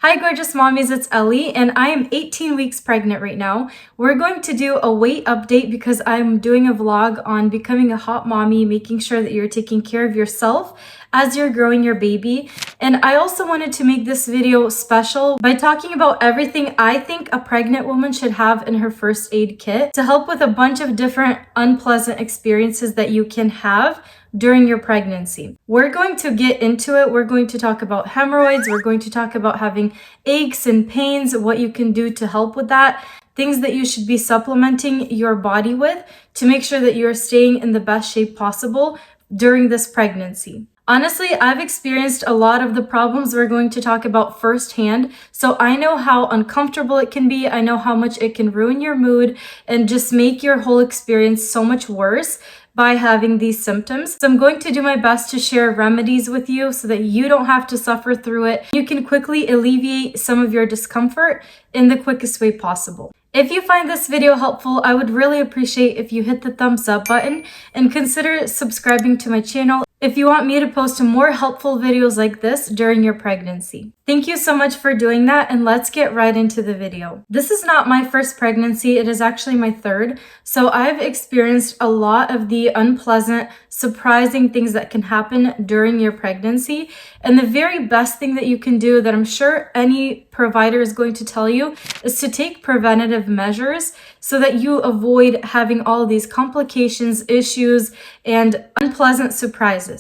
Hi gorgeous mommies, it's Ellie and I am 18 weeks pregnant right now. We're going to do a weight update because I'm doing a vlog on becoming a hot mommy, making sure that you're taking care of yourself as you're growing your baby. And I also wanted to make this video special by talking about everything I think a pregnant woman should have in her first aid kit to help with a bunch of different unpleasant experiences that you can have during your pregnancy. We're going to get into it. We're going to talk about hemorrhoids. We're going to talk about having aches and pains, what you can do to help with that, things that you should be supplementing your body with to make sure that you're staying in the best shape possible during this pregnancy. Honestly, I've experienced a lot of the problems we're going to talk about firsthand, so I know how uncomfortable it can be. I know how much it can ruin your mood and just make your whole experience so much worse by having these symptoms. So I'm going to do my best to share remedies with you so that you don't have to suffer through it. You can quickly alleviate some of your discomfort in the quickest way possible. If you find this video helpful, I would really appreciate if you hit the thumbs up button and consider subscribing to my channel if you want me to post more helpful videos like this during your pregnancy. Thank you so much for doing that, and let's get right into the video. This is not my first pregnancy, it is actually my third, so I've experienced a lot of the unpleasant, surprising things that can happen during your pregnancy. And the very best thing that you can do, that I'm sure any provider is going to tell you, is to take preventative measures so that you avoid having all of these complications, issues, and unpleasant surprises.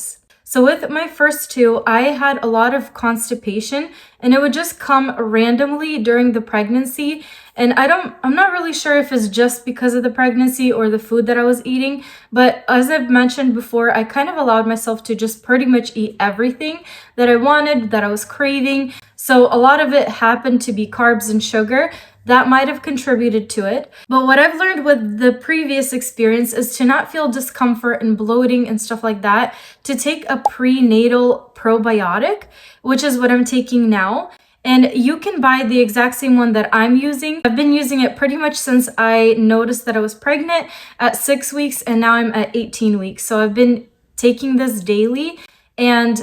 So with my first two, I had a lot of constipation and it would just come randomly during the pregnancy. And I'm not really sure if it's just because of the pregnancy or the food that I was eating, but as I've mentioned before, I kind of allowed myself to just pretty much eat everything that I wanted, that I was craving. So a lot of it happened to be carbs and sugar. That might have contributed to it. But what I've learned with the previous experience is to not feel discomfort and bloating and stuff like that, to take a prenatal probiotic, which is what I'm taking now. And you can buy the exact same one that I'm using. I've been using it pretty much since I noticed that I was pregnant at 6 weeks, and now I'm at 18 weeks. So I've been taking this daily, and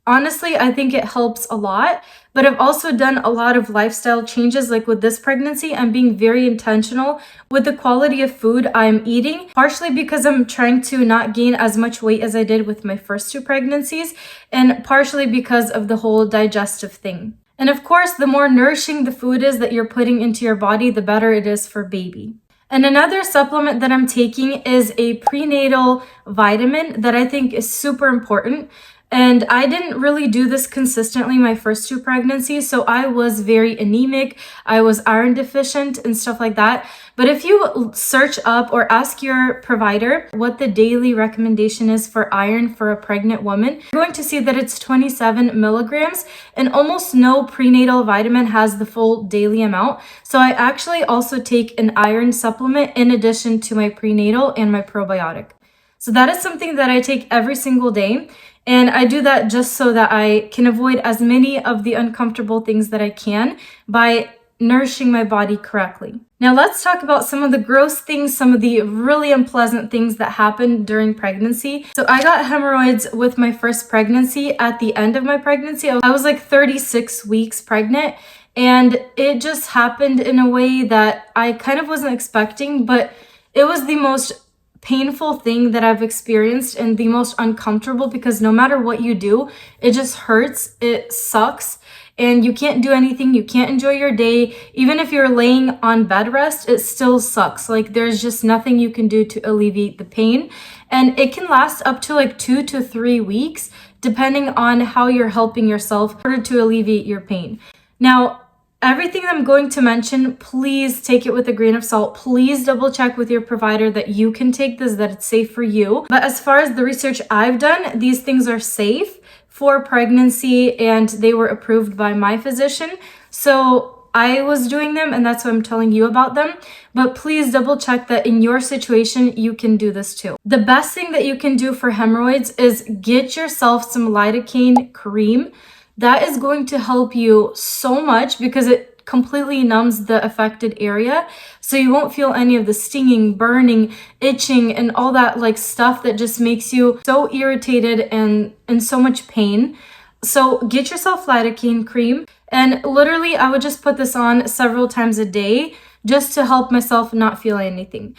honestly, I think it helps a lot. But I've also done a lot of lifestyle changes. Like with this pregnancy, I'm being very intentional with the quality of food I'm eating, partially because I'm trying to not gain as much weight as I did with my first two pregnancies, and partially because of the whole digestive thing. And of course, the more nourishing the food is that you're putting into your body, the better it is for baby. And another supplement that I'm taking is a prenatal vitamin that I think is super important. And I didn't really do this consistently my first two pregnancies, so I was very anemic, I was iron deficient and stuff like that. But if you search up or ask your provider what the daily recommendation is for iron for a pregnant woman, you're going to see that it's 27 milligrams, and almost no prenatal vitamin has the full daily amount. So I actually also take an iron supplement in addition to my prenatal and my probiotic. So that is something that I take every single day. And I do that just so that I can avoid as many of the uncomfortable things that I can by nourishing my body correctly. Now let's talk about some of the gross things, some of the really unpleasant things that happen during pregnancy. So I got hemorrhoids with my first pregnancy. At the end of my pregnancy, I was like 36 weeks pregnant, and it just happened in a way that I kind of wasn't expecting, but it was the most painful thing that I've experienced and the most uncomfortable, because no matter what you do, it just hurts, it sucks, and you can't do anything, you can't enjoy your day. Even if you're laying on bed rest, it still sucks. Like there's just nothing you can do to alleviate the pain, and it can last up to like 2 to 3 weeks depending on how you're helping yourself in order to alleviate your pain. Now, everything I'm going to mention, please take it with a grain of salt. Please double check with your provider that you can take this, that it's safe for you. But as far as the research I've done, these things are safe for pregnancy and they were approved by my physician. So I was doing them, and that's why I'm telling you about them. But please double check that in your situation, you can do this too. The best thing that you can do for hemorrhoids is get yourself some lidocaine cream. That is going to help you so much because it completely numbs the affected area. So you won't feel any of the stinging, burning, itching, and all that like stuff that just makes you so irritated and in so much pain. So get yourself lidocaine cream. And literally, I would just put this on several times a day just to help myself not feel anything.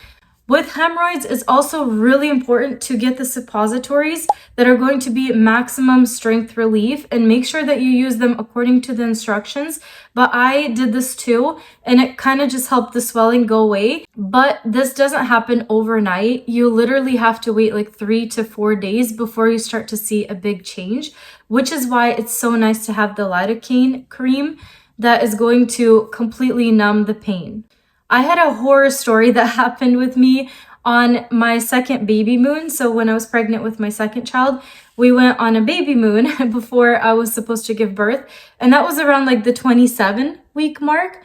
With hemorrhoids, it's also really important to get the suppositories that are going to be maximum strength relief, and make sure that you use them according to the instructions. But I did this too, and it kind of just helped the swelling go away. But this doesn't happen overnight. You literally have to wait like 3 to 4 days before you start to see a big change, which is why it's so nice to have the lidocaine cream that is going to completely numb the pain. I had a horror story that happened with me on my second baby moon. So when I was pregnant with my second child, we went on a baby moon before I was supposed to give birth. And that was around like the 27-week mark.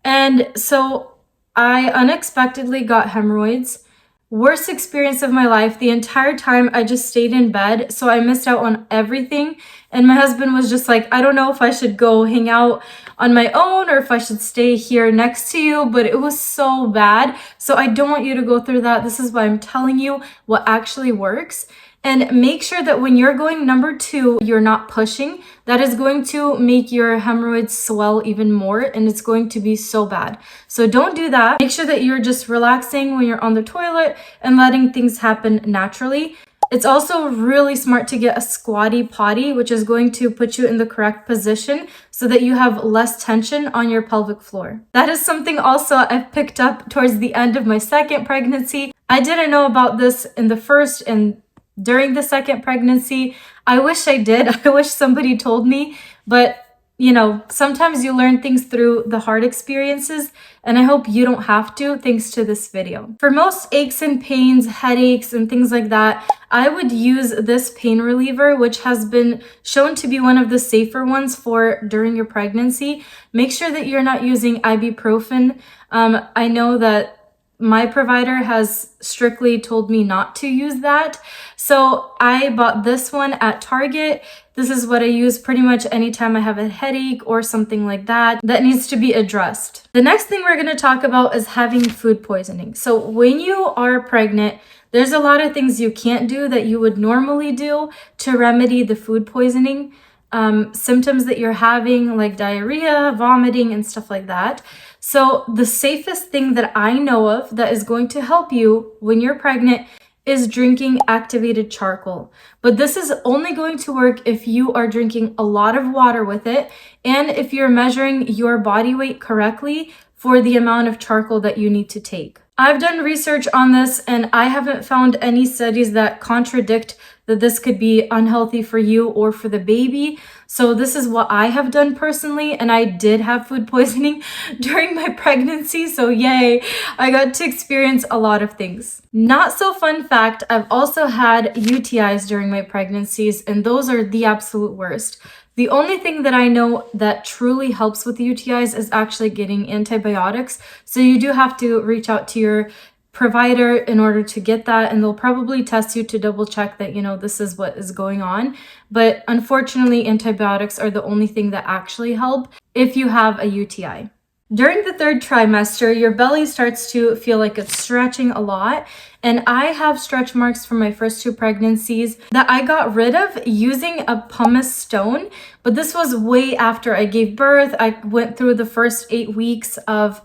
And so I unexpectedly got hemorrhoids. Worst experience of my life. The entire time I just stayed in bed, so I missed out on everything. And my husband was just like, I don't know if I should go hang out on my own or if I should stay here next to you, but it was so bad. So I don't want you to go through that. This is why I'm telling you what actually works. And make sure that when you're going number 2, you're not pushing. That is going to make your hemorrhoids swell even more, and it's going to be so bad. So don't do that. Make sure that you're just relaxing when you're on the toilet and letting things happen naturally. It's also really smart to get a squatty potty, which is going to put you in the correct position so that you have less tension on your pelvic floor. That is something also I've picked up towards the end of my second pregnancy. I didn't know about this in the first and during the second pregnancy. I wish I did. I wish somebody told me, but you know, sometimes you learn things through the hard experiences, and I hope you don't have to, thanks to this video. For most aches and pains, headaches, and things like that, I would use this pain reliever, which has been shown to be one of the safer ones for during your pregnancy. Make sure that you're not using ibuprofen. I know that my provider has strictly told me not to use that. So I bought this one at Target. This is what I use pretty much anytime I have a headache or something like that needs to be addressed. The next thing we're going to talk about is having food poisoning. So when you are pregnant, there's a lot of things you can't do that you would normally do to remedy the food poisoning symptoms that you're having, like diarrhea, vomiting, and stuff like that. So the safest thing that I know of that is going to help you when you're pregnant is drinking activated charcoal. But this is only going to work if you are drinking a lot of water with it, and if you're measuring your body weight correctly for the amount of charcoal that you need to take. I've done research on this, and I haven't found any studies that contradict that this could be unhealthy for you or for the baby. So this is what I have done personally, and I did have food poisoning during my pregnancy. So yay, I got to experience a lot of things. Not so fun fact, I've also had UTIs during my pregnancies, and those are the absolute worst. The only thing that I know that truly helps with UTIs is actually getting antibiotics. So you do have to reach out to your provider in order to get that, and they'll probably test you to double check that, you know, this is what is going on. But unfortunately, antibiotics are the only thing that actually help if you have a UTI. During the 3rd trimester, your belly starts to feel like it's stretching a lot. And I have stretch marks from my first 2 pregnancies that I got rid of using a pumice stone. But this was way after I gave birth. I went through the first 8 weeks of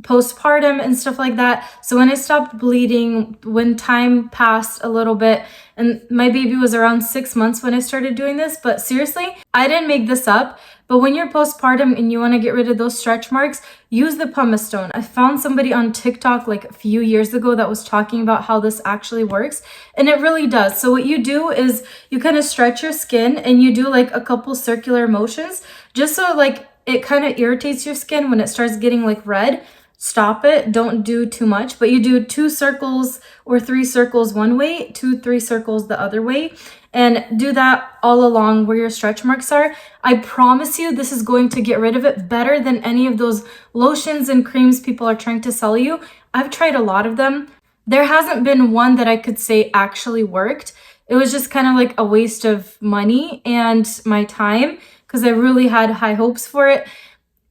postpartum and stuff like that. So when I stopped bleeding, when time passed a little bit, and my baby was around 6 months when I started doing this, but seriously, I didn't make this up. But when you're postpartum and you want to get rid of those stretch marks, use the pumice stone. I found somebody on TikTok like a few years ago that was talking about how this actually works, and it really does. So what you do is you kind of stretch your skin and you do like a couple circular motions just so like it kind of irritates your skin when it starts getting like red. Stop it. Don't do too much, but you do 2 circles or 3 circles one way, 2-3 circles the other way, and do that all along where your stretch marks are. I promise you this is going to get rid of it better than any of those lotions and creams people are trying to sell you. I've tried a lot of them. There hasn't been one that I could say actually worked. It was just kind of like a waste of money and my time because I really had high hopes for it.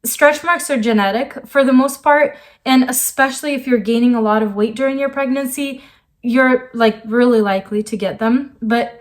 Stretch marks are genetic for the most part, and especially if you're gaining a lot of weight during your pregnancy, you're like really likely to get them. But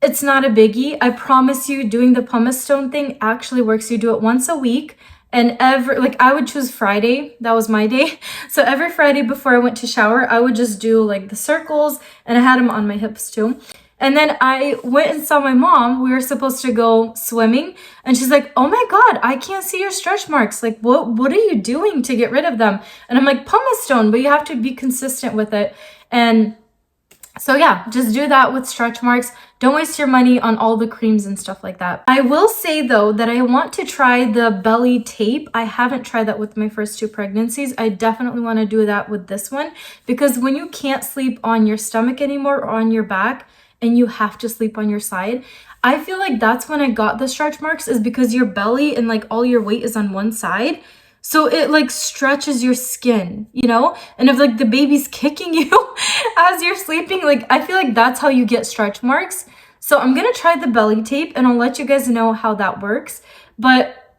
It's not a biggie. I promise you, doing the pumice stone thing actually works. You do it once a week. And I would choose Friday. That was my day. So every Friday before I went to shower, I would just do like the circles, and I had them on my hips too. And then I went and saw my mom. We were supposed to go swimming, and she's like, "Oh my God, I can't see your stretch marks. Like, what are you doing to get rid of them?" And I'm like, "Pumice stone, but you have to be consistent with it." And so yeah, just do that with stretch marks. Don't waste your money on all the creams and stuff like that. I will say though that I want to try the belly tape. I haven't tried that with my first two pregnancies. I definitely want to do that with this one, because when you can't sleep on your stomach anymore or on your back and you have to sleep on your side, I feel like that's when I got the stretch marks, is because your belly and like all your weight is on one side. So it like stretches your skin, you know? And if like the baby's kicking you as you're sleeping, like I feel like that's how you get stretch marks. So I'm gonna try the belly tape and I'll let you guys know how that works. But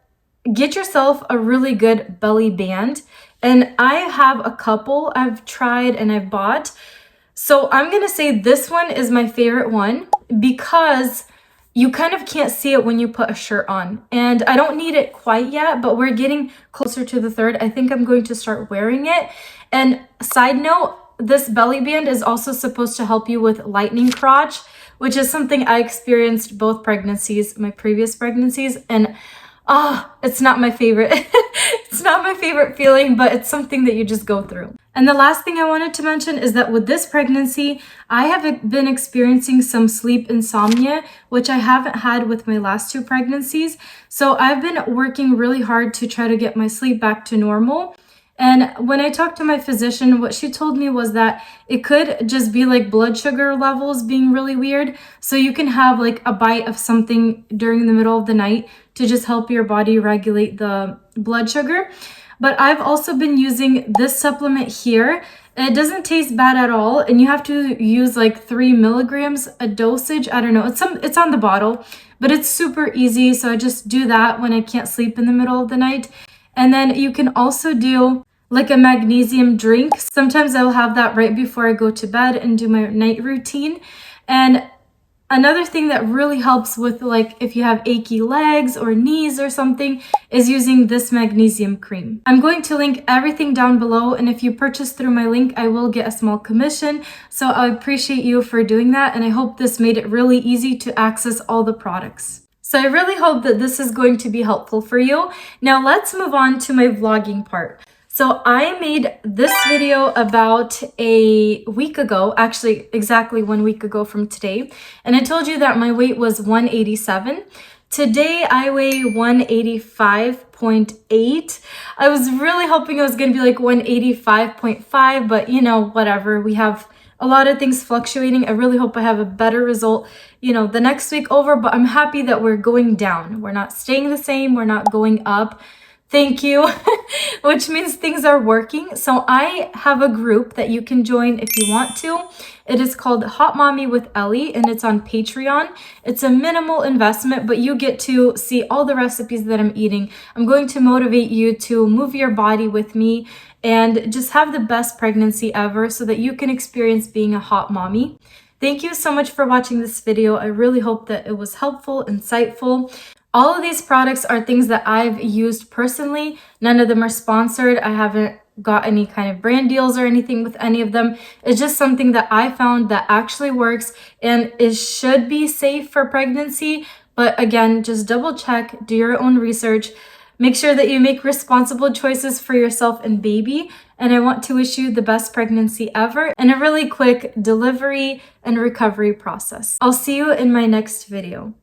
get yourself a really good belly band. And I have a couple I've tried and I've bought. So I'm gonna say this one is my favorite one because you kind of can't see it when you put a shirt on. And I don't need it quite yet, but we're getting closer to the third. I think I'm going to start wearing it. And side note, this belly band is also supposed to help you with lightening crotch, which is something I experienced both pregnancies, my previous pregnancies, and it's not my favorite. It's not my favorite feeling, but it's something that you just go through. And the last thing I wanted to mention is that with this pregnancy, I have been experiencing some sleep insomnia, which I haven't had with my last two pregnancies. So I've been working really hard to try to get my sleep back to normal. And when I talked to my physician, what she told me was that it could just be like blood sugar levels being really weird. So you can have like a bite of something during the middle of the night to just help your body regulate the blood sugar. But I've also been using this supplement here. It doesn't taste bad at all. And you have to use like 3 milligrams a dosage. I don't know. It's on the bottle, but it's super easy. So I just do that when I can't sleep in the middle of the night. And then you can also do like a magnesium drink. Sometimes I'll have that right before I go to bed and do my night routine. And another thing that really helps with like if you have achy legs or knees or something is using this magnesium cream. I'm going to link everything down below, and if you purchase through my link, I will get a small commission. So I appreciate you for doing that, and I hope this made it really easy to access all the products. So I really hope that this is going to be helpful for you. Now let's move on to my vlogging part. So I made this video about a week ago, actually exactly 1 week ago from today. And I told you that my weight was 187. Today I weigh 185.8. I was really hoping it was gonna be like 185.5, but you know, whatever. We have a lot of things fluctuating. I really hope I have a better result, you know, the next week over, but I'm happy that we're going down. We're not staying the same. We're not going up. Thank you, which means things are working. So I have a group that you can join if you want to. It is called Hot Mommy with Ellie, and it's on Patreon. It's a minimal investment, but you get to see all the recipes that I'm eating. I'm going to motivate you to move your body with me and just have the best pregnancy ever so that you can experience being a hot mommy. Thank you so much for watching this video. I really hope that it was helpful, insightful. All of these products are things that I've used personally. None of them are sponsored. I haven't got any kind of brand deals or anything with any of them. It's just something that I found that actually works, and it should be safe for pregnancy. But again, just double check, do your own research. Make sure that you make responsible choices for yourself and baby. And I want to wish you the best pregnancy ever and a really quick delivery and recovery process. I'll see you in my next video.